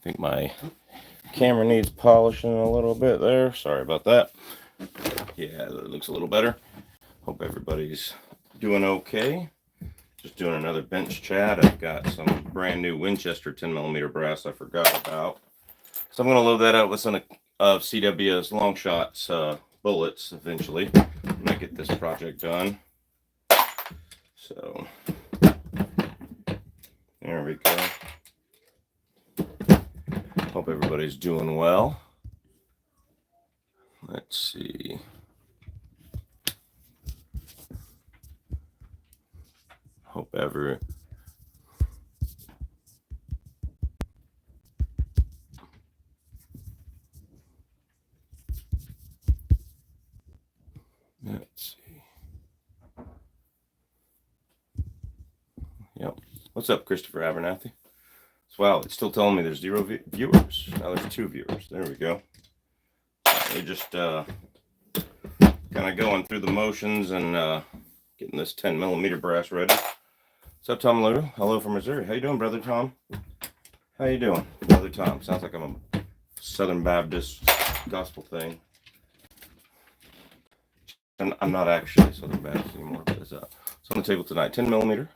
think my camera needs polishing a little bit there. Sorry about that. Yeah, it looks a little better. Hope everybody's doing okay. Just doing another bench chat. I've got some brand new Winchester 10mm brass I forgot about. So I'm going to load that up with some of CW's long shots bullets eventually when I get this project done. So there we go. Hope everybody's doing well. Let's see. Hope ever. Let's see. Yep. What's up, Christopher Abernathy? So, wow, it's still telling me there's 0 viewers. Now there's 2 viewers. There we go. We're just kind of going through the motions and getting this 10mm brass ready. What's up, Tom Lou? Hello from Missouri. How you doing, Brother Tom? How you doing, Brother Tom? Sounds like I'm a Southern Baptist gospel thing. I'm not actually Southern Baptist anymore, but it's on the table tonight. 10mm.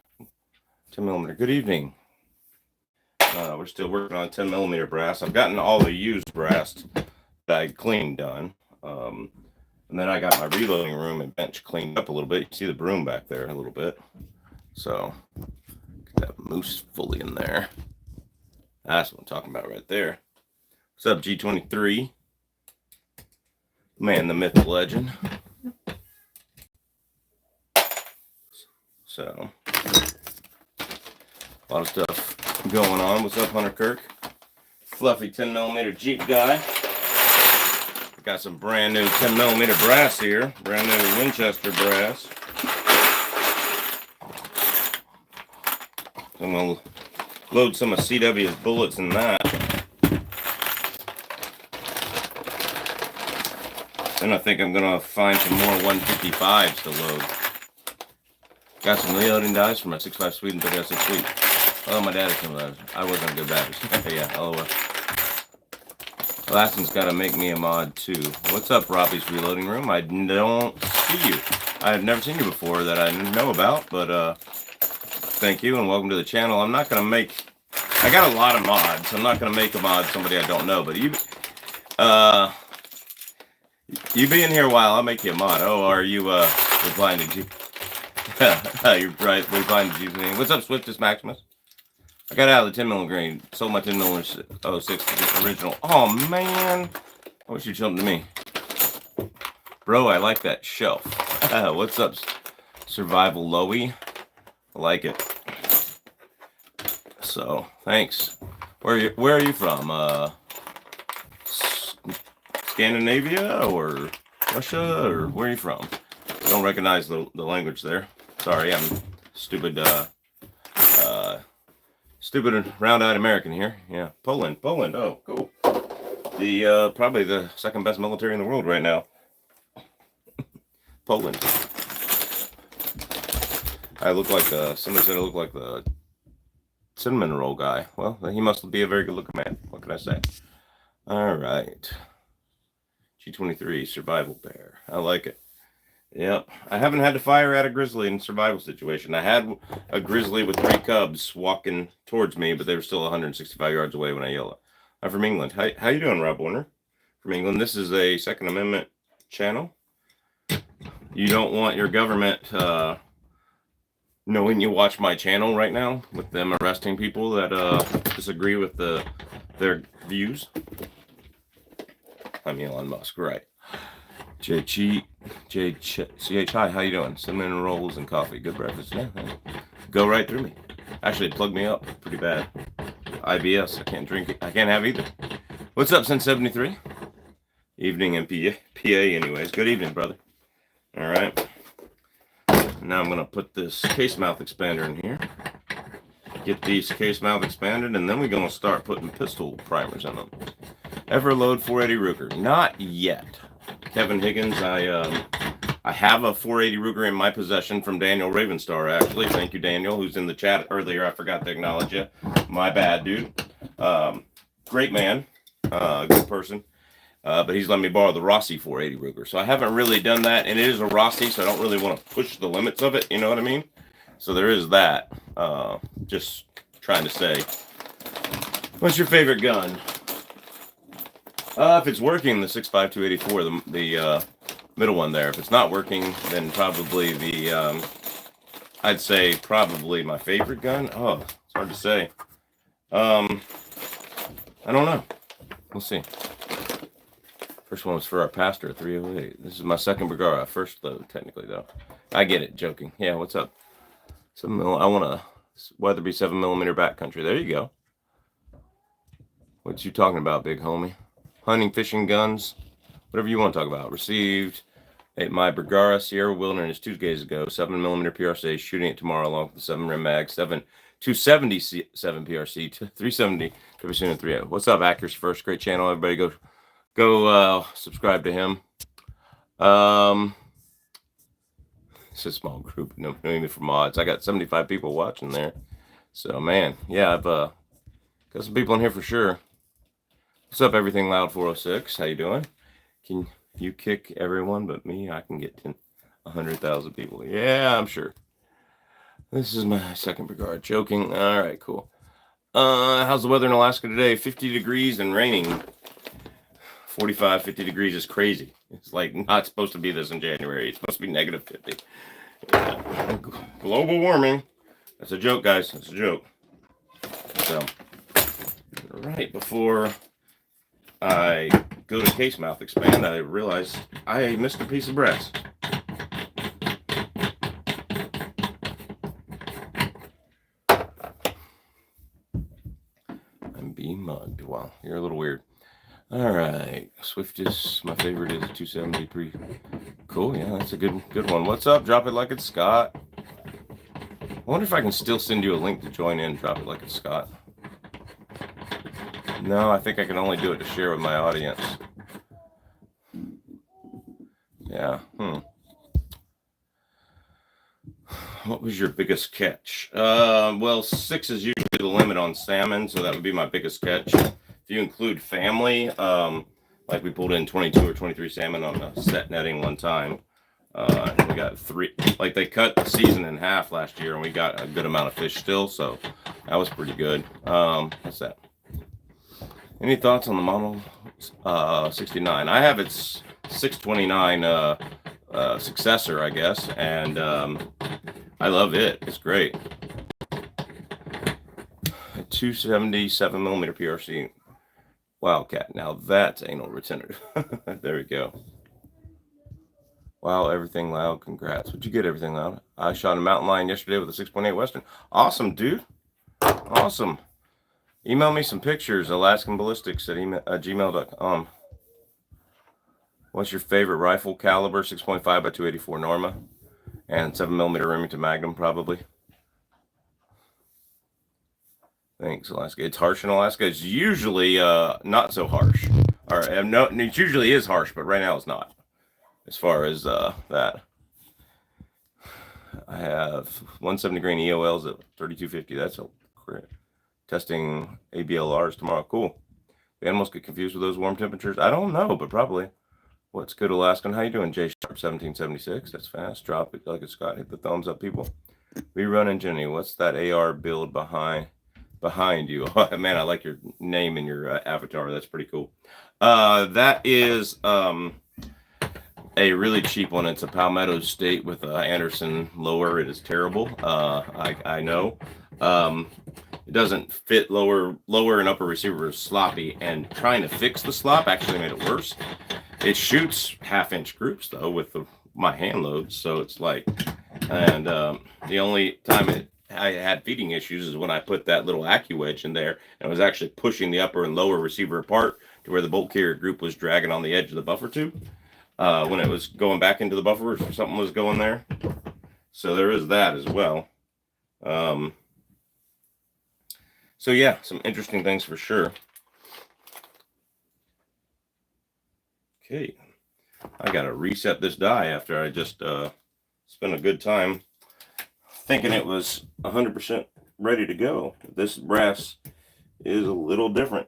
10mm. Good evening. We're still working on 10mm brass. I've gotten all the used brass that I cleaned done. And then I got my reloading room and bench cleaned up a little bit. You see the broom back there a little bit. So, get that moose fully in there. That's what I'm talking about right there. What's up, G23? Man, the myth, the legend. So, a lot of stuff going on. What's up, Hunter Kirk? Fluffy 10mm Jeep guy. Got some brand new 10mm brass here. Brand new Winchester brass. I'm going to load some of CW's bullets in that. Then I think I'm going to find some more 155s to load. Got some reloading dies for my 6.5 Sweden 30-6 Sweet. Oh, my dad is some of those. I wasn't a good Baptist. Yeah, oh, Alaskan's got to make me a mod too. What's up, Robbie's Reloading Room? I don't see you. I've never seen you before that I know about, but thank you and welcome to the channel. I'm not going to make... I got a lot of mods. I'm not going to make a mod somebody I don't know, but you be in here a while, I'll make you a mod. Oh, are you replying to G... You're right, replying to G's name. What's up, Swiftest Maximus? I got out of the 10mm green. Sold my 10mm 06 original. Oh, man. I wish you'd show them to me. Bro, I like that shelf. What's up, Survival Lowy? I like it. So, thanks. Where are you from? Scandinavia or Russia? Or where are you from? Don't recognize the language there. Sorry, I'm stupid. Stupid and round-eyed American here. Yeah, Poland. Oh, cool. The probably the second best military in the world right now. Poland. I look like somebody said I look like the cinnamon roll guy. Well, he must be a very good-looking man. What can I say? All right. G23 Survival Bear. I like it. Yep, I haven't had to fire at a grizzly in a survival situation. I had a grizzly with 3 cubs walking towards me, but they were still 165 yards away when I yelled. I'm from England. How you doing, Rob Warner? From England. This is a Second Amendment channel. You don't want your government knowing you watch my channel right now with them arresting people that disagree with their views. I'm Elon Musk, right? JCH, hi, how you doing? Cinnamon rolls and coffee. Good breakfast. Yeah, go right through me. Actually, it plugged me up pretty bad. IBS, I can't drink it. I can't have either. What's up, Sin 73? Evening in PA anyways. Good evening, brother. All right. Now I'm going to put this case mouth expander in here. Get these case mouth expanded, and then we're going to start putting pistol primers in them. Everload 480 Ruger. Not yet. Kevin Higgins, I have a 480 Ruger in my possession from Daniel Ravenstar, actually. Thank you, Daniel, who's in the chat earlier. I forgot to acknowledge you. My bad, dude. great man, good person. But he's letting me borrow the Rossi 480 Ruger. So I haven't really done that. And it is a Rossi, so I don't really want to push the limits of it. You know what I mean? So there is that. Just trying to say. What's your favorite gun? If it's working, the 6.5 284, the middle one there. If it's not working, then probably the, I'd say probably my favorite gun. Oh, it's hard to say. I don't know. We'll see. First one was for our pastor at 308. This is my second Bergara. First, though, technically, though. I get it. Joking. Yeah, what's up? I want a Weatherby 7mm backcountry. There you go. What you talking about, big homie? Hunting, fishing, guns, whatever you want to talk about. Received my Bergara Sierra Wilderness 2 days ago. 7mm PRC. Shooting it tomorrow along with the 7 rim mag. 277 PRC. 370 WC 3. What's up, Accuracy First? Great channel. Everybody go subscribe to him. It's a small group, no even for mods. I got 75 people watching there. So man, yeah, I've got some people in here for sure. What's up, Everything Loud 406? How you doing? Can you kick everyone but me? I can get 100,000 people. Yeah, I'm sure. This is my second regard. Joking. All right, cool. How's the weather in Alaska today? 50 degrees and raining. 45, 50 degrees is crazy. It's like not supposed to be this in January. It's supposed to be negative 50. Yeah. Global warming. That's a joke, guys. That's a joke. So, right before I go to case mouth expand, I realized I missed a piece of brass. I'm being mugged. Wow, you're a little weird. All right, Swiftest, my favorite is 273. Cool, yeah, that's a good one. What's up? Drop it like it's Scott. I wonder if I can still send you a link to join in. Drop it like it's Scott. No, I think I can only do it to share with my audience. Yeah. What was your biggest catch? Well, 6 is usually the limit on salmon, so that would be my biggest catch. If you include family, like we pulled in 22 or 23 salmon on the set netting one time. We got 3, like they cut the season in half last year, and we got a good amount of fish still, so that was pretty good. What's that? Any thoughts on the model 69? I have its 629 successor, I guess, and I love it. It's great. 277mm PRC Wildcat. Now that's anal retentive. There we go. Wow, Everything Loud. Congrats. What'd you get, Everything Loud? I shot a mountain lion yesterday with a 6.8 Western. Awesome, dude. Awesome. Email me some pictures. Alaskan Ballistics at gmail.com. What's your favorite rifle caliber? 6.5 by 284 Norma. And 7mm Remington Magnum, probably. Thanks, Alaska. It's harsh in Alaska. It's usually not so harsh. Or no, it usually is harsh, but right now it's not. As far as that, I have 170 grain EOLs at 3250. That's a crit. Testing ABLRs tomorrow. Cool. The animals get confused with those warm temperatures. I don't know, but probably. What's good, Alaskan? How you doing, J Sharp 1776? That's fast. Drop it like it's Scott. Hit the thumbs up, people. We run in Jenny. What's that AR build behind you? Oh, man, I like your name and your avatar. That's pretty cool. That is a really cheap one. It's a Palmetto State with Anderson lower. It is terrible. I know. It doesn't fit lower and upper receiver is sloppy, and trying to fix the slop actually made it worse. It shoots 1/2-inch groups though with my hand loads, so it's like, and the only time I had feeding issues is when I put that little AccuWedge in there, and I was actually pushing the upper and lower receiver apart to where the bolt carrier group was dragging on the edge of the buffer tube when it was going back into the buffer, or something was going there. So there is that as well. So yeah, some interesting things for sure. Okay, I gotta reset this die after I just spent a good time thinking it was 100% ready to go. This brass is a little different.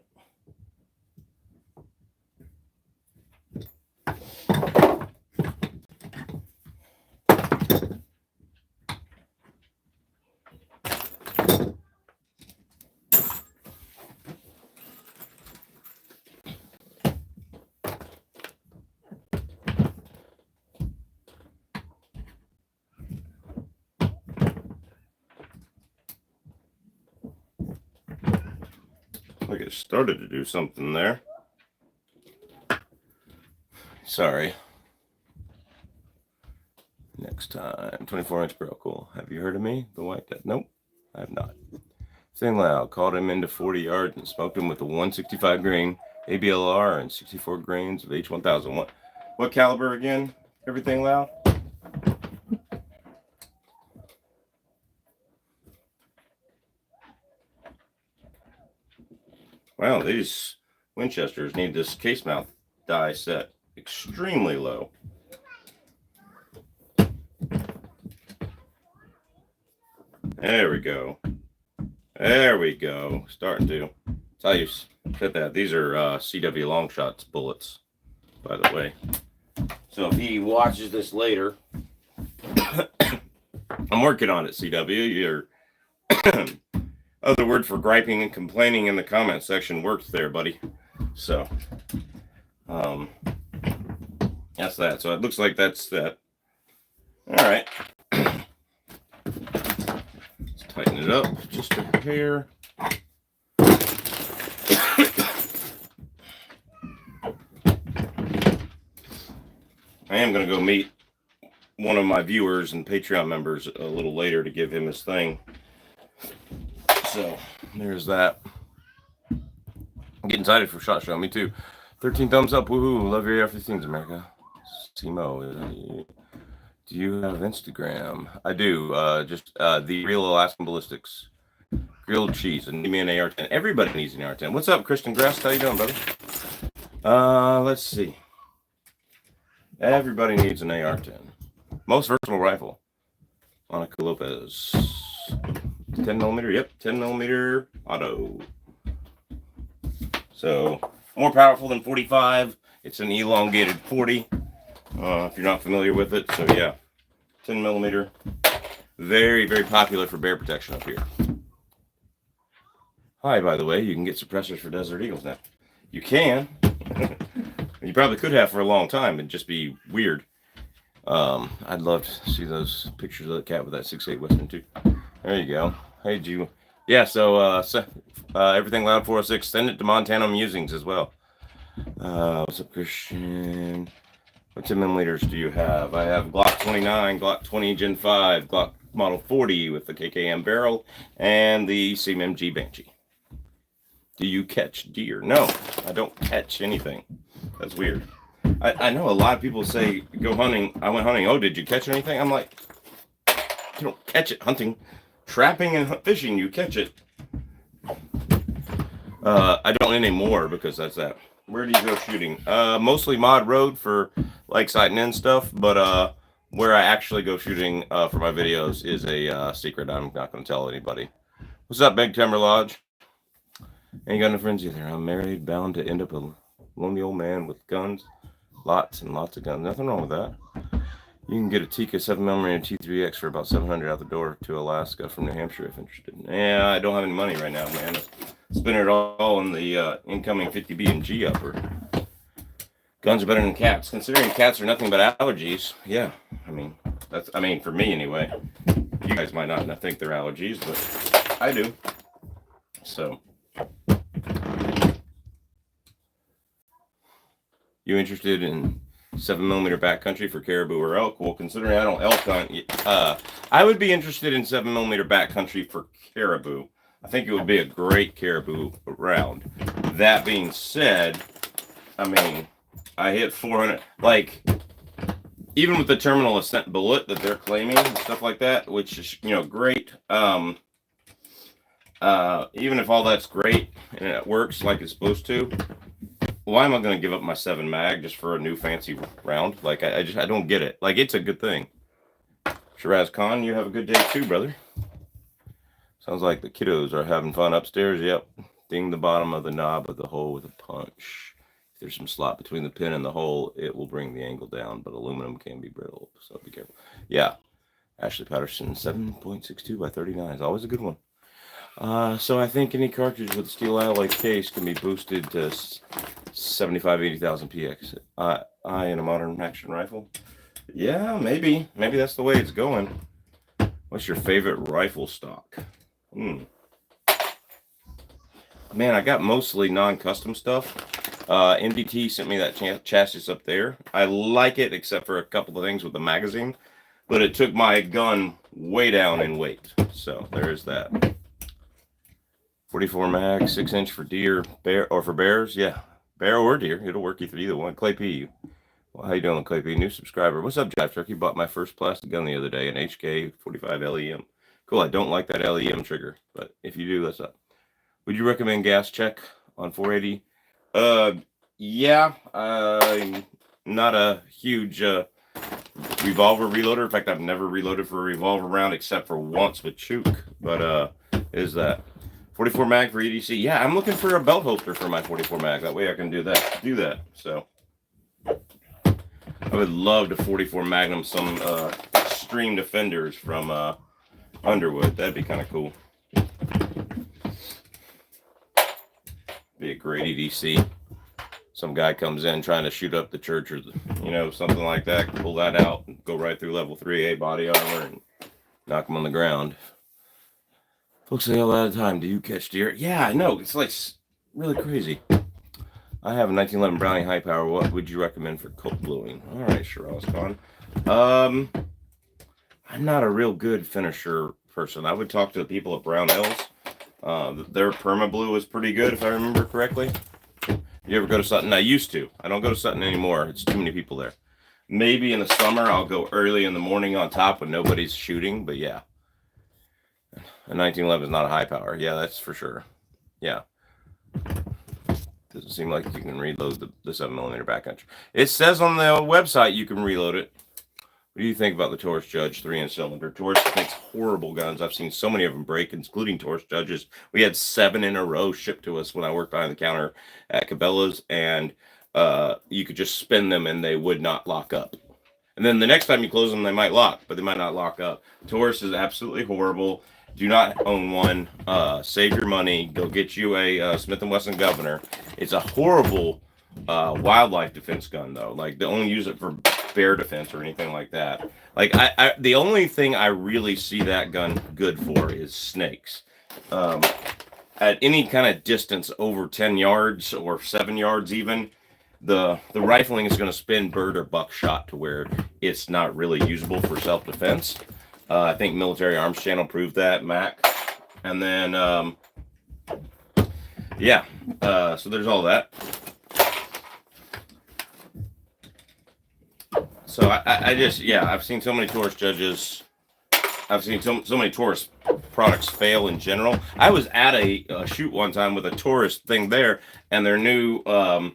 like it started to do something there. Sorry. Next time. 24-inch barrel. Cool. Have you heard of me? The White Death? Nope. I have not. Thing Loud called him into 40 yards and smoked him with a 165 grain ABLR and 64 grains of H1000. What caliber again? Everything Loud? Wow, these Winchesters need this case mouth die set extremely low. There we go. There we go. Starting to. That's how you set that. These are CW long shots bullets, by the way. So if he watches this later, I'm working on it, CW. Your other word for griping and complaining in the comment section works there, buddy. So, that's that. So it looks like that's that. All right. Let's tighten it up just a hair. I am going to go meet one of my viewers and Patreon members a little later to give him his thing. So, there's that. I'm getting excited for SHOT Show. Me too. 13 thumbs up. Woohoo. Love your AR-15s, America. Simo. Do you have Instagram? I do. Just the real Alaskan Ballistics. Grilled cheese. And give me an AR-10. Everybody needs an AR-10. What's up, Christian Grass? How you doing, brother? Let's see. Everybody needs an AR-10. Most versatile rifle. Monica Lopez. 10 millimeter. Yep. 10 millimeter auto. So, more powerful than 45. It's an elongated 40. If you're not familiar with it. So, yeah. 10 millimeter. Very, very popular for bear protection up here. Hi, by the way. You can get suppressors for Desert Eagles now. You can. You probably could have for a long time and just be weird. I'd love to see those pictures of the cat with that 6.8 Western too. There you go. Hey, Jew. Yeah, so Everything Loud 406. Send it to Montana Musings as well. What's up, Christian? What 10 millimeters do you have? I have Glock 29, Glock 20 Gen 5, Glock Model 40 with the KKM barrel, and the CMG Banshee. Do you catch deer? No, I don't catch anything. That's weird. I know a lot of people say, go hunting. I went hunting. Oh, did you catch anything? I'm like, you don't catch it hunting. Trapping and fishing, you catch it. I don't anymore because that's that. Where do you go shooting? Mostly Mod Road for like sighting in stuff, but where I actually go shooting for my videos is a secret. I'm not going to tell anybody. What's up, Big Timber Lodge? Ain't got no friends either. I'm married, bound to end up a lonely old man with guns. Lots and lots of guns. Nothing wrong with that. You can get a Tika 7mm and T3X for about $700 out the door to Alaska from New Hampshire if interested. Yeah, I don't have any money right now, man. Spend it all on the incoming 50B and G upper. Guns are better than cats. Considering cats are nothing but allergies, yeah. I mean, for me anyway. You guys might not think they're allergies, but I do. So. You interested in 7mm backcountry for caribou or elk? Well, considering I don't elk hunt, I would be interested in 7mm backcountry for caribou. I think it would be a great caribou round. That being said, I mean, I hit 400. Like, even with the terminal ascent bullet that they're claiming and stuff like that, which is, great. Even if all that's great and it works like it's supposed to, why am I going to give up my 7 mag just for a new fancy round? Like, I don't get it. Like, it's a good thing. Shiraz Khan, you have a good day too, brother. Sounds like the kiddos are having fun upstairs. Yep. Ding the bottom of the knob of the hole with a punch. If there's some slot between the pin and the hole, it will bring the angle down, but aluminum can be brittle, so be careful. Yeah. Ashley Patterson, 7.62 by 39 is always a good one. So I think any cartridge with a steel alloy case can be boosted to 75,000-80,000 PX. In a modern action rifle. Yeah, maybe that's the way it's going. What's your favorite rifle stock? man, I got mostly non-custom stuff. MDT sent me that chassis up there. I like it, except for a couple of things with the magazine. But it took my gun way down in weight. So there's that. 44 mag, 6-inch for deer, bear, or for bears. Yeah, bear or deer. It'll work for either one. Clay P. Well, how you doing, Clay P? New subscriber. What's up, Jive Turkey? Bought my first plastic gun the other day, an HK 45 LEM. Cool. I don't like that LEM trigger, but if you do, that's up. Would you recommend gas check on 480? Yeah. I'm not a huge revolver reloader. In fact, I've never reloaded for a revolver round except for once with Chook. But is that 44 mag for EDC? Yeah, I'm looking for a belt holster for my 44 mag. That way I can do that. So I would love to 44 Magnum some Extreme Defenders from Underwood. That'd be kind of cool. Be a great EDC. Some guy comes in trying to shoot up the church or, something like that. Pull that out and go right through level 3A body armor and knock him on the ground. Folks say a lot of time, do you catch deer? Yeah, I know. It's like really crazy. I have a 1911 Browning high power. What would you recommend for colt bluing? All right, sure, Alaskan. I'm not a real good finisher person. I would talk to the people at Brown Hills. Their perma blue is pretty good, if I remember correctly. You ever go to Sutton? I used to. I don't go to Sutton anymore. It's too many people there. Maybe in the summer I'll go early in the morning on top when nobody's shooting. But yeah, a 1911 is not a high power. Yeah, that's for sure. Yeah. Doesn't seem like you can reload the 7mm backcountry. It says on the website you can reload it. What do you think about the Taurus Judge 3-inch cylinder? Taurus makes horrible guns. I've seen so many of them break, including Taurus Judges. We had 7 in a row shipped to us when I worked behind the counter at Cabela's, and you could just spin them and they would not lock up. And then the next time you close them, they might lock, but they might not lock up. Taurus is absolutely horrible. Do not own one. Save your money. Go get you a Smith & Wesson Governor. It's a horrible wildlife defense gun, though. Like, they only use it for bear defense or anything like that. Like, the only thing I really see that gun good for is snakes. At any kind of distance over 10 yards or 7 yards even, the rifling is going to spin bird or buckshot to where it's not really usable for self-defense. I think Military Arms Channel proved that, Mac. And then, yeah, so there's all that. So I just, yeah, I've seen so many Taurus Judges. I've seen so many Taurus products fail in general. I was at a shoot one time with a Taurus thing there, and their new GX4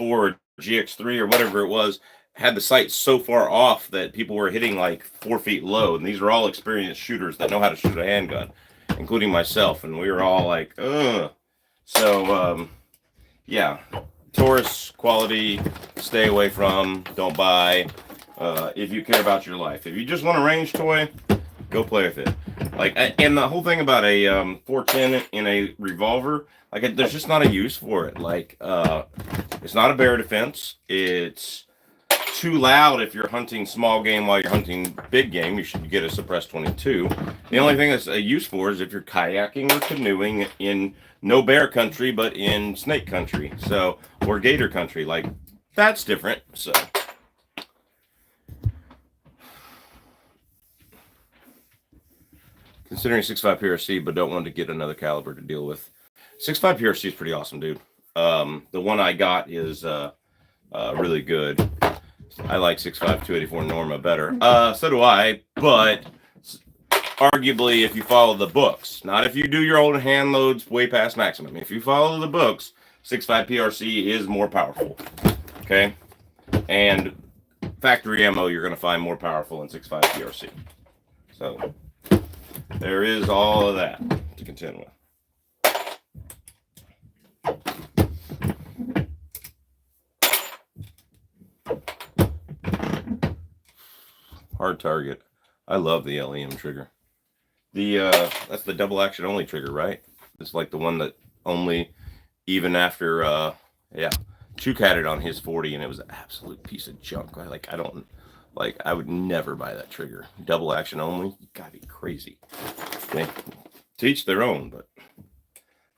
or GX3 or whatever it was had the sight so far off that people were hitting like 4 feet low. And these are all experienced shooters that know how to shoot a handgun, including myself. And we were all like, ugh. So, yeah, Taurus quality, stay away from, don't buy. If you care about your life. If you just want a range toy, go play with it. Like, and the whole thing about a 410 in a revolver, like, there's just not a use for it. Like, it's not a bear defense. It's too loud if you're hunting small game while you're hunting big game. You should get a suppressed 22. The only thing that's a use for is if you're kayaking or canoeing in no bear country, but in snake country. So, or gator country. Like, that's different. So. Considering 6.5 PRC, but don't want to get another caliber to deal with. 6.5 PRC is pretty awesome, dude. The one I got is really good. I like 6.5 284 Norma better. So do I, but arguably if you follow the books, not if you do your own hand loads way past maximum. If you follow the books, 6.5 PRC is more powerful. Okay? And factory ammo, you're going to find more powerful than 6.5 PRC. So there is all of that to contend with. Hard target. I love the LEM trigger. That's the double action only trigger, right? It's like the one that only, even after, yeah, Chook had it on his 40 and it was an absolute piece of junk. I would never buy that trigger. Double action only? You gotta be crazy. Okay. To each their own, but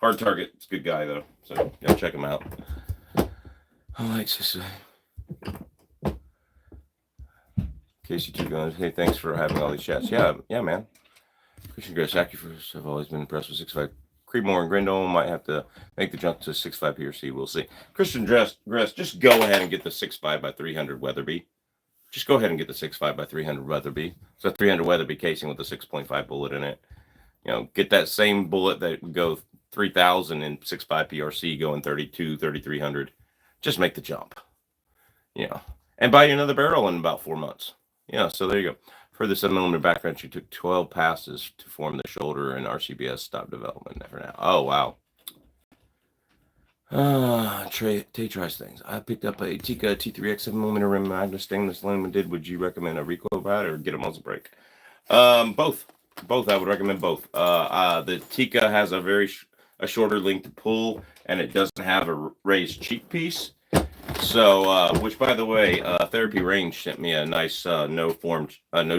Hard target. It's a good guy though, so yeah, check him out. Alexis, Casey2 Guns. Hey, thanks for having all these chats. Yeah, man. Christian Grass, Acufers. I've always been impressed with 6.5. Creedmoor and Grindle might have to make the jump to 6.5 PRC. We'll see. Christian Grass, just go ahead and get the 6.5 by 300 Weatherby. Just go ahead and get the 6.5 by 300 Weatherby. It's a 300 Weatherby casing with a 6.5 bullet in it. You know, get that same bullet that would go 3,000 in 6.5 PRC going 32, 3,300. Just make the jump. You know, and buy you another barrel in about 4 months. Yeah, so there you go. For the 7mm background, she took 12 passes to form the shoulder, and RCBS stopped development for now. Oh, wow. Tay tries things. I picked up a Tika T3X 7mm rim Magnus stainless limited. Would you recommend a recoil ride or get a muzzle brake? Both. I would recommend both. The Tika has a shorter length to pull, and it doesn't have a raised cheek piece. So, which by the way, Therapy Range sent me a nice no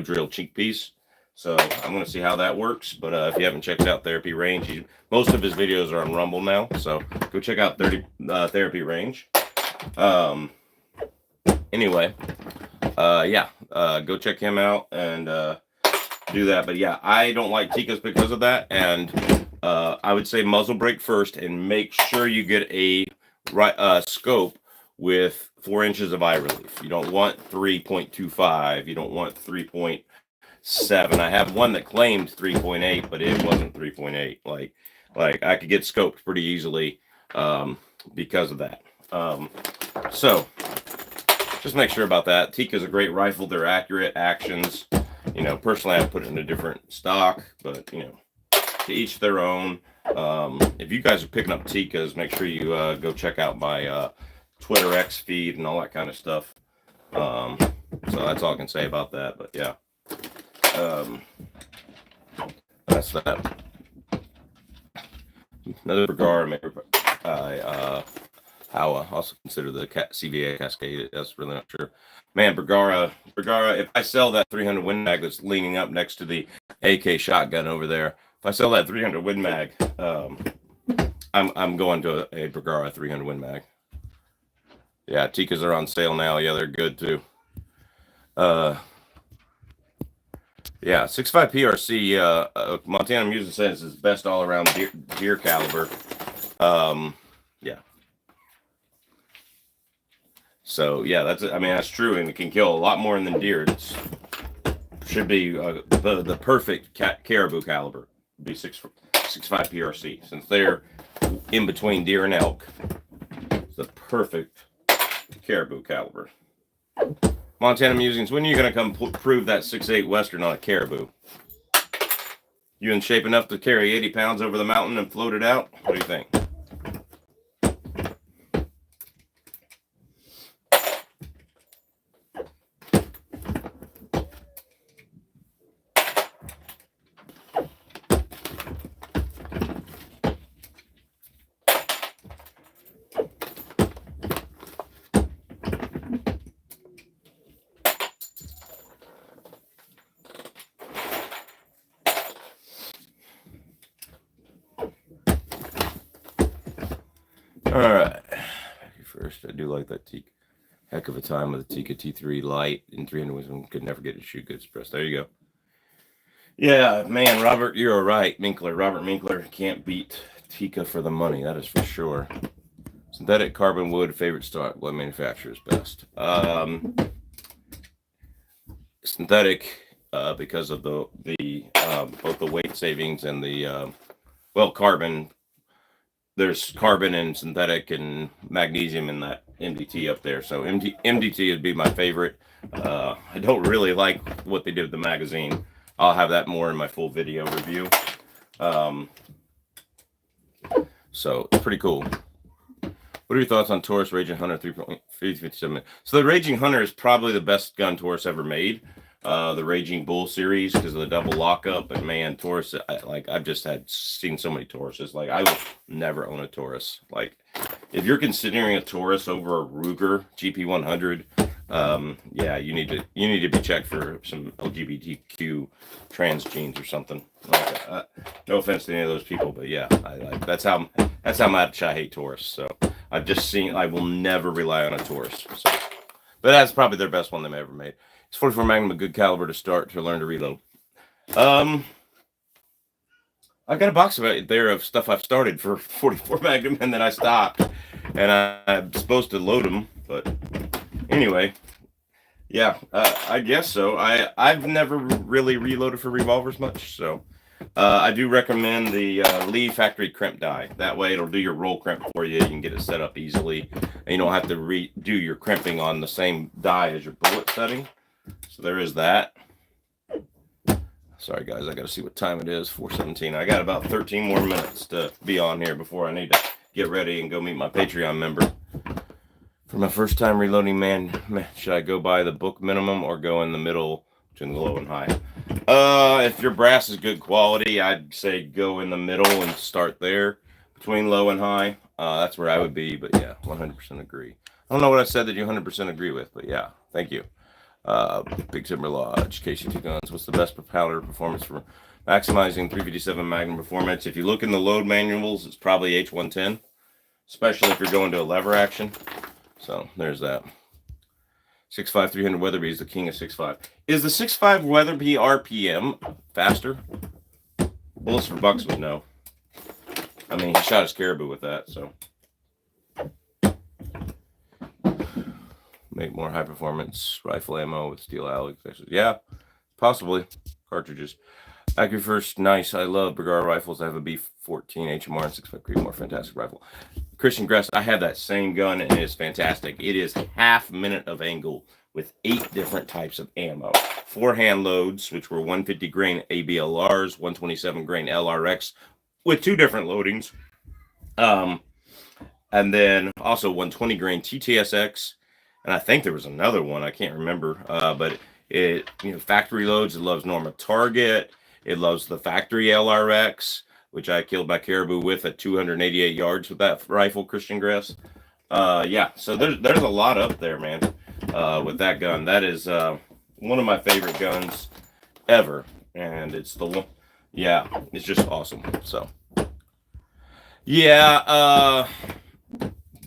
drill cheek piece. So I'm going to see how that works. But if you haven't checked out Therapy Range, most of his videos are on Rumble now. So go check out Therapy Range. Anyway, go check him out and do that. But yeah, I don't like Tikas because of that. And I would say muzzle brake first and make sure you get a scope with 4 inches of eye relief. You don't want 3.25. You don't want 3.7. I have one that claimed 3.8, but it wasn't 3.8. Like I could get scoped pretty easily because of that. So just make sure about that. Tika's a great rifle. They're accurate actions. You know, personally, I put it in a different stock, but you know, to each their own. If you guys are picking up Tikas, make sure you go check out my Twitter X feed and all that kind of stuff. So that's all I can say about that. But yeah, that's that. Another Bergara, I also consider the CVA Cascade. That's really not sure. Man, Bergara. If I sell that 300 Win Mag that's leaning up next to the AK shotgun over there, if I sell that 300 Win Mag, I'm going to a Bergara 300 Win Mag. Yeah, Tikas are on sale now. Yeah, they're good too. Yeah, 6.5 PRC. Montana Music says is best all around deer caliber. Yeah. So yeah, that's true, and it can kill a lot more than deer. It should be the perfect caribou caliber. Be 6.5 PRC, since they're in between deer and elk. It's the perfect caribou caliber. Montana Musings, when are you going to come prove that 6.8 Western on a caribou? You in shape enough to carry 80 pounds over the mountain and float it out? What do you think? All right. First, I do like that Tika. Heck of a time with the Tika T3 Light in 300 wisdom. Could never get a shoot good express. There you go. Yeah, man, Robert, you're right. Robert Minkler can't beat Tika for the money. That is for sure. Synthetic carbon wood, favorite stock. What manufacturer's best? Synthetic, because of the both the weight savings and the carbon. There's carbon and synthetic and magnesium in that MDT up there. So MDT would be my favorite. I don't really like what they did with the magazine. I'll have that more in my full video review. So it's pretty cool. What are your thoughts on Taurus Raging Hunter 3.57? So the Raging Hunter is probably the best gun Taurus ever made. The Raging Bull series because of the double lockup, and man, Taurus, I've just seen so many Tauruses. Like I will never own a Taurus. Like if you're considering a Taurus over a Ruger GP100, Yeah, you need to be checked for some LGBTQ trans genes or something. Like no offense to any of those people, but yeah, that's how much I hate Taurus. So I've just seen I will never rely on a Taurus. So, but that's probably their best one they've ever made. It's 44 Magnum, a good caliber to start to learn to reload. I've got a box of it there of stuff I've started for 44 Magnum, and then I stopped, and I'm supposed to load them, but anyway. Yeah, I guess so. I've never really reloaded for revolvers much, so I do recommend the Lee factory crimp die. That way, it'll do your roll crimp for you. You can get it set up easily, and you don't have to redo your crimping on the same die as your bullet setting. So there is that. Sorry, guys, I got to see what time it is. 4:17. I got about 13 more minutes to be on here before I need to get ready and go meet my Patreon member. For my first time reloading, man, should I go by the book minimum or go in the middle between the low and high? If your brass is good quality, I'd say go in the middle and start there between low and high. That's where I would be, but yeah, 100% agree. I don't know what I said that you 100% agree with, but yeah, thank you. Big Timber Lodge, KC2 Guns. What's the best powder performance for maximizing 357 Magnum performance? If you look in the load manuals, it's probably H110, especially if you're going to a lever action. So there's that. 6.5 300 Weatherby is the king of 6.5. Is the 6.5 Weatherby RPM faster? Bullets for Bucks would know. I mean, he shot his caribou with that, so. Make more high performance rifle ammo with steel alloy. Yeah, possibly. Cartridges. AccuFirst, nice. I love Bergara rifles. I have a B14 HMR and 6.5 Creedmoor, fantastic rifle. Christian Gress, I have that same gun and it is fantastic. It is half minute of angle with 8 different types of ammo. 4 hand loads, which were 150 grain ABLRs, 127 grain LRX with 2 different loadings. And then also 120 grain TTSX. And I think there was another one, I can't remember. But it, factory loads, it loves Norma Target. It loves the factory LRX, which I killed my caribou with at 288 yards with that rifle, Christian Gress. Yeah, so there's a lot up there, man, with that gun. That is one of my favorite guns ever. And it's it's just awesome. So, yeah,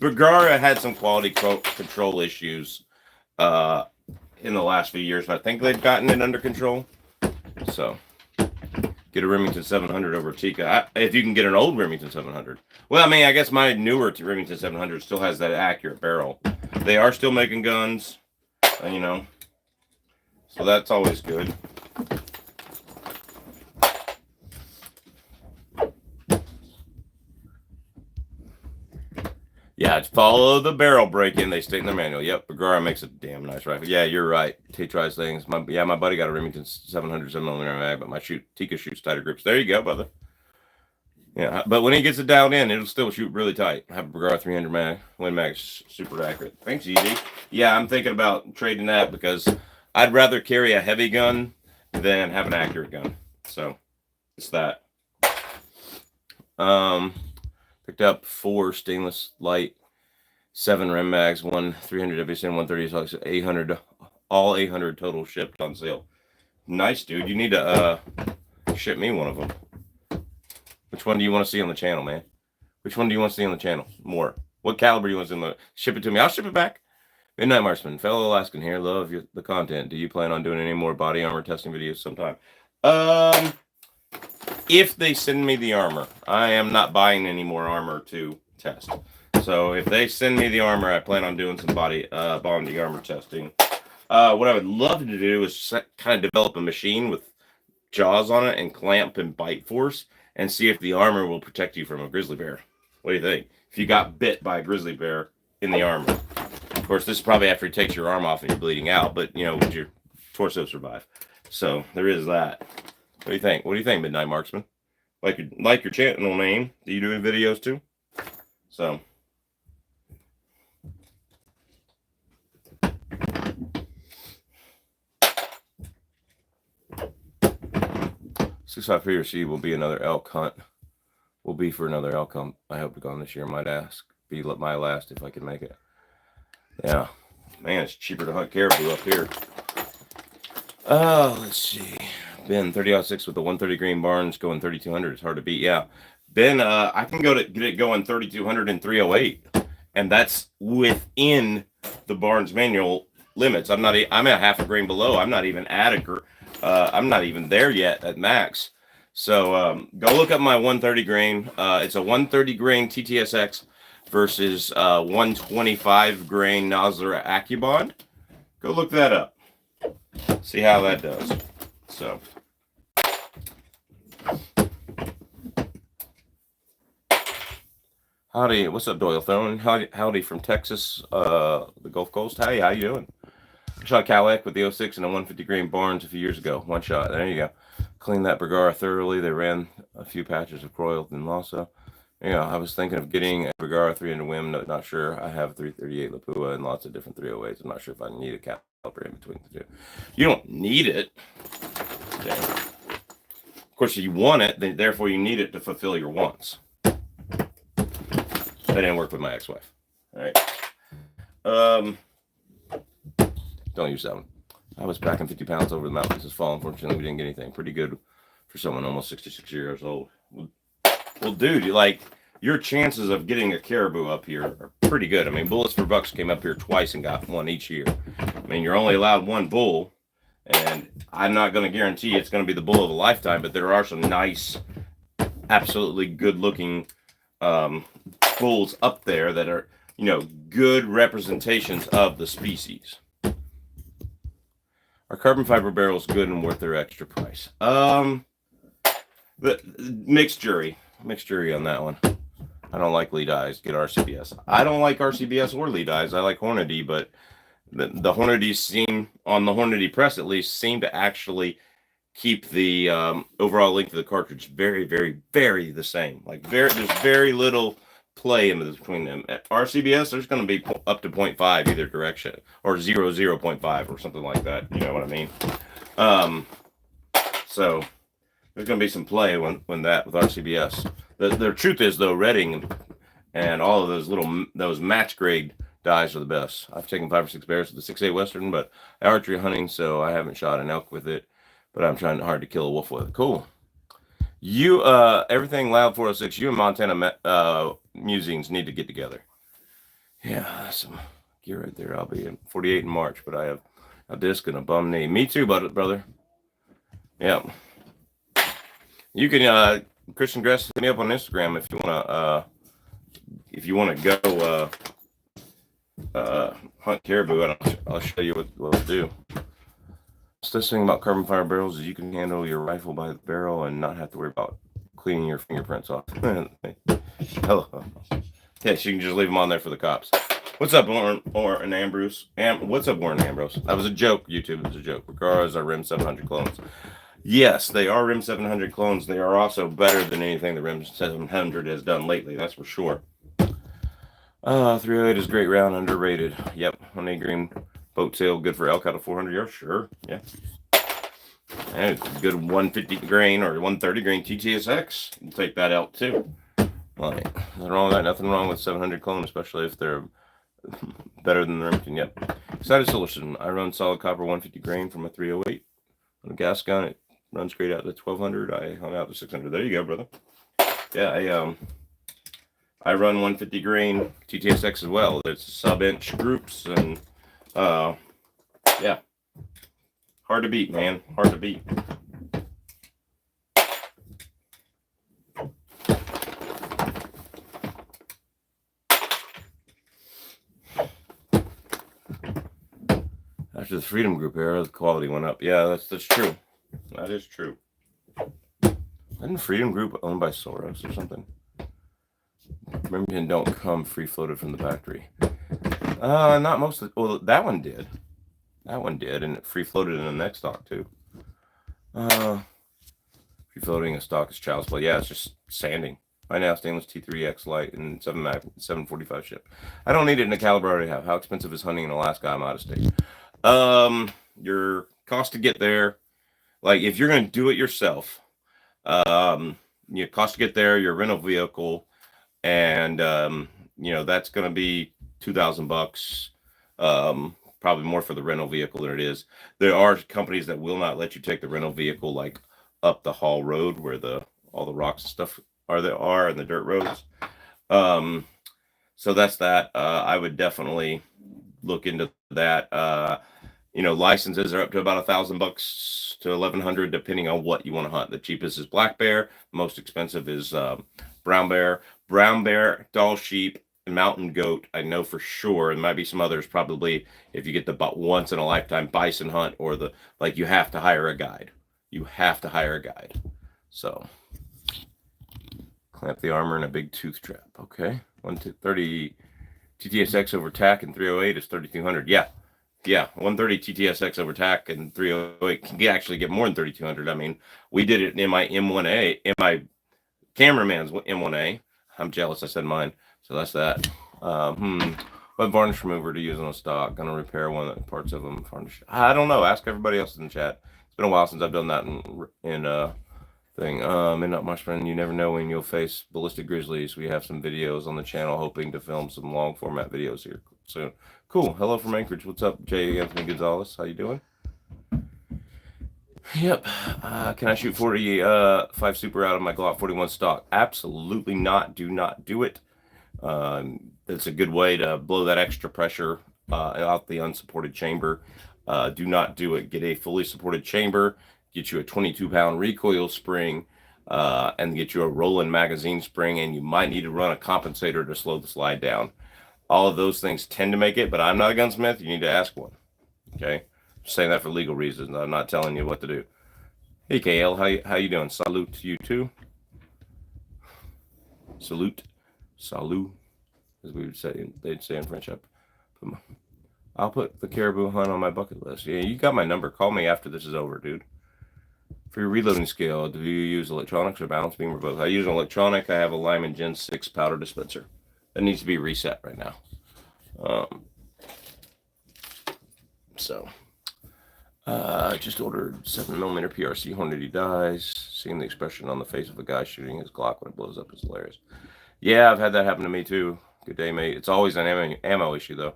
Bergara had some quality control issues in the last few years, but I think they've gotten it under control. So, get a Remington 700 over Tika. If you can get an old Remington 700. Well, I mean, I guess my newer Remington 700 still has that accurate barrel. They are still making guns, so that's always good. Yeah, follow the barrel break-in. They state in the manual. Yep, Bergara makes a damn nice rifle. Yeah, you're right. He tries things. My buddy got a Remington 700 7mm mag, but my Tika shoots tighter grips. There you go, brother. Yeah, but when he gets it dialed in, it'll still shoot really tight. I have a Bergara 300 mag, Win mag, super accurate. Thanks, ED. Yeah, I'm thinking about trading that because I'd rather carry a heavy gun than have an accurate gun. So it's that. Picked up 4 stainless light, 7 Rem mags, 1 300 WSN, 130, 800, all 800 total shipped on sale. Nice, dude. You need to ship me one of them. Which one do you want to see on the channel, man? Which one do you want to see on the channel? More. What caliber do you want to see? Ship it to me. I'll ship it back. Midnight Marksman, fellow Alaskan here. Love the content. Do you plan on doing any more body armor testing videos sometime? If they send me the armor, I am not buying any more armor to test. So if they send me the armor, I plan on doing some body armor testing. What I would love to do is kind of develop a machine with jaws on it and clamp and bite force and see if the armor will protect you from a grizzly bear. What do you think? If you got bit by a grizzly bear in the armor. Of course, this is probably after it takes your arm off and you're bleeding out, but, would your torso survive? So there is that. What do you think? What do you think, Midnight Marksman? Like your channel name? Do you do any videos too? So. Six five here. She will be another elk hunt. Will be for another elk hunt. I hope to go on this year. Might be my last if I can make it. Yeah. Man, it's cheaper to hunt caribou up here. Let's see. Ben 30-06 with the 130 grain Barnes going 3200. It's hard to beat. Yeah, Ben, I can get it going 3200 and 308, and that's within the Barnes manual limits. I'm at half a grain below. I'm not even I'm not even there yet at max. So go look up my 130 grain. It's a 130 grain TTSX versus 125 grain Nosler AccuBond. Go look that up. See how that does. So. Howdy, what's up, Doyle Throne? Howdy from Texas, the Gulf Coast. Hey, how you doing? I shot Cowlick with the 06 and a 150 grain Barnes a few years ago. One shot. There you go. Cleaned that Bergara thoroughly. They ran a few patches of Croyle and Lhasa. Yeah, I was thinking of getting a Bergara 300 Wim. Not sure. I have 338 Lapua and lots of different 308s. I'm not sure if I need a caliper in between the two. You don't need it. Okay. Of course, you want it, then therefore you need it to fulfill your wants. That didn't work with my ex-wife. All right. Don't use that one. I was packing 50 pounds over the mountains this fall. Unfortunately, we didn't get anything. Pretty good for someone almost 66 years old. Well, dude, your chances of getting a caribou up here are pretty good. I mean, Bullets for Bucks came up here twice and got one each year. I mean, you're only allowed one bull, and I'm not going to guarantee it's going to be the bull of a lifetime, but there are some nice, absolutely good-looking bulls up there that are, good representations of the species. Are carbon fiber barrels good and worth their extra price? The mixed jury on that one. I don't like lead eyes. Get RCBS. I don't like RCBS or lead eyes. I like Hornady, but the Hornady seem, on the Hornady press at least, seem to actually keep the overall length of the cartridge very, very, very the same. There's very little play in between them. At RCBS, there's going to be up to 0.5 either direction, or 0.5 or something like that. You know what I mean? So there's going to be some play when that with RCBS. The truth is, though, Redding and all of those match grade dies are the best. I've taken 5 or 6 bears with the 6.8 Western, but archery hunting, so I haven't shot an elk with it. But I'm trying hard to kill a wolf with it. Cool. You, everything Loud 406, you and Montana Musings need to get together. Yeah, that's some gear right there. I'll be in 48 in March, but I have a disc and a bum knee. Me too, brother. Yeah. You can, Christian Gress, hit me up on Instagram if you wanna go hunt caribou, and I'll show you what we'll do. The thing about carbon fiber barrels is you can handle your rifle by the barrel and not have to worry about cleaning your fingerprints off. Hello. Yeah, so you can just leave them on there for the cops. What's up, Warren Ambrose? What's up, Warren Ambrose? That was a joke, YouTube. It was a joke. Regards are RIM 700 clones. Yes, they are RIM 700 clones. They are also better than anything the RIM 700 has done lately. That's for sure. 308 is great round, underrated. Yep, 180 green. Boat tail, good for elk out of 400 yards? Sure, yeah. And good 150 grain or 130 grain TTSX. You'll take that elk too. Like, nothing wrong with that. Nothing wrong with 700 clone, especially if they're better than the Remington. Yep. Excited Solution. I run solid copper 150 grain from a 308 on a gas gun. It runs great out to 1200. I hung out to 600. There you go, brother. Yeah, I run 150 grain TTSX as well. It's sub-inch groups and yeah, hard to beat, man. Hard to beat. After the Freedom Group era, the quality went up. Yeah, that's true. That is true. Isn't Freedom Group owned by Soros or something? Remington don't come free floated from the factory. Not most of well, that one did. That one did, and it free floated in the next stock too. Free floating a stock is child's play. Yeah, it's just sanding. Right now, stainless T3X light and 745 ship. I don't need it in the caliber I already have. How expensive is hunting in Alaska? I'm out of state. Your cost to get there, like if you're going to do it yourself, your cost to get there, your rental vehicle, and that's going to be $2,000 probably more for the rental vehicle than it is. There are companies that will not let you take the rental vehicle like up the Hall Road where all the rocks and stuff are and the dirt roads. So that's that. I would definitely look into that. Licenses are up to about $1,000 to $1,100 depending on what you want to hunt. The cheapest is black bear. Most expensive is brown bear, Dall sheep, and mountain goat. I know for sure. And might be some others probably. If you get the once in a lifetime bison hunt or you have to hire a guide. You have to hire a guide. So clamp the armor in a big tooth trap. Okay, 130 TTSX over tack and 308 is 3,200. Yeah, 130 TTSX over tack and 308 can actually get more than 3,200. I mean, we did it in my M1A, in my cameraman's M1A. I'm jealous. I said mine. So that's that. What varnish remover to use on a stock? Gonna repair one of the parts of them. Varnish. I don't know. Ask everybody else in the chat. It's been a while since I've done that in thing. Midnight Marshman, you never know when you'll face ballistic grizzlies. We have some videos on the channel, hoping to film some long format videos here soon. Cool. Hello from Anchorage. What's up, J. Anthony Gonzalez? How you doing? Yep. Can I shoot 45 Super out of my Glock 41 stock? Absolutely not. Do not do it. It's a good way to blow that extra pressure out the unsupported chamber. Do not do it. Get a fully supported chamber. Get you a 22-pound recoil spring, and get you a rolling magazine spring, and you might need to run a compensator to slow the slide down. All of those things tend to make it, but I'm not a gunsmith. You need to ask one. Okay? I'm saying that for legal reasons. I'm not telling you what to do. Hey, KL, how you doing? Salute to you too. Salute, as we would say. They'd say in French. I'll put the caribou hunt on my bucket list. Yeah, you got my number. Call me after this is over, dude. For your reloading scale, do you use electronics or balance beam or both? I use an electronic. I have a Lyman Gen 6 powder dispenser. That needs to be reset right now. Just ordered 7mm PRC Hornady dies. Seeing the expression on the face of a guy shooting his Glock when it blows up is hilarious. Yeah, I've had that happen to me too. Good day, mate. It's always an ammo issue though.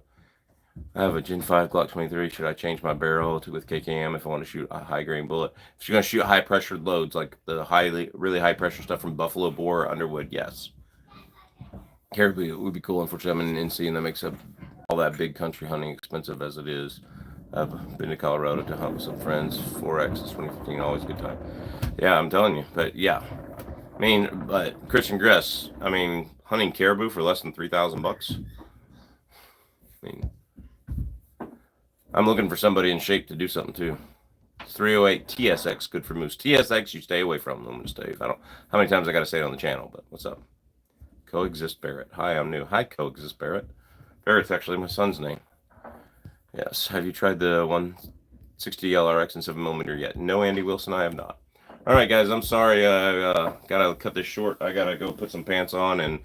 I have a Gen 5 Glock 23. Should I change my barrel with KKM if I want to shoot a high grain bullet? If you're going to shoot high pressured loads, like the really high pressure stuff from Buffalo Boar or Underwood, yes. Caribou would be cool. Unfortunately, I'm in NC, and that makes all that big country hunting expensive as it is. I've been to Colorado to hunt with some friends. 4X is 2015, always a good time. Yeah, I'm telling you. But yeah, I mean, but Christian Gress, I mean, hunting caribou for less than $3,000. I mean, I'm looking for somebody in shape to do something too. 308 TSX, good for moose. TSX, you stay away from them, Dave. I don't. How many times I got to say it on the channel? But what's up? Coexist Barrett. Hi, I'm new. Hi, Coexist Barrett. Barrett's actually my son's name. Yes. Have you tried the 160 LRX and 7mm yet? No, Andy Wilson, I have not. All right, guys. I'm sorry. I gotta cut this short. I gotta go put some pants on and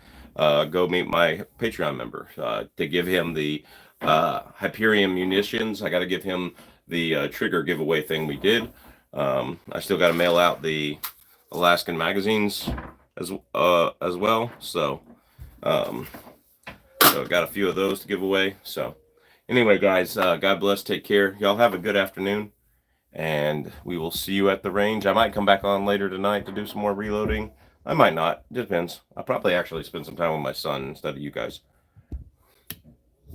go meet my Patreon member to give him the Hyperion munitions. I got to give him the trigger giveaway thing we did. I still got to mail out the Alaskan magazines as well. So got a few of those to give away. So anyway, guys, God bless. Take care. Y'all have a good afternoon, and we will see you at the range. I might come back on later tonight to do some more reloading. I might not. Depends. I'll probably actually spend some time with my son instead of you guys.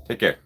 Take care.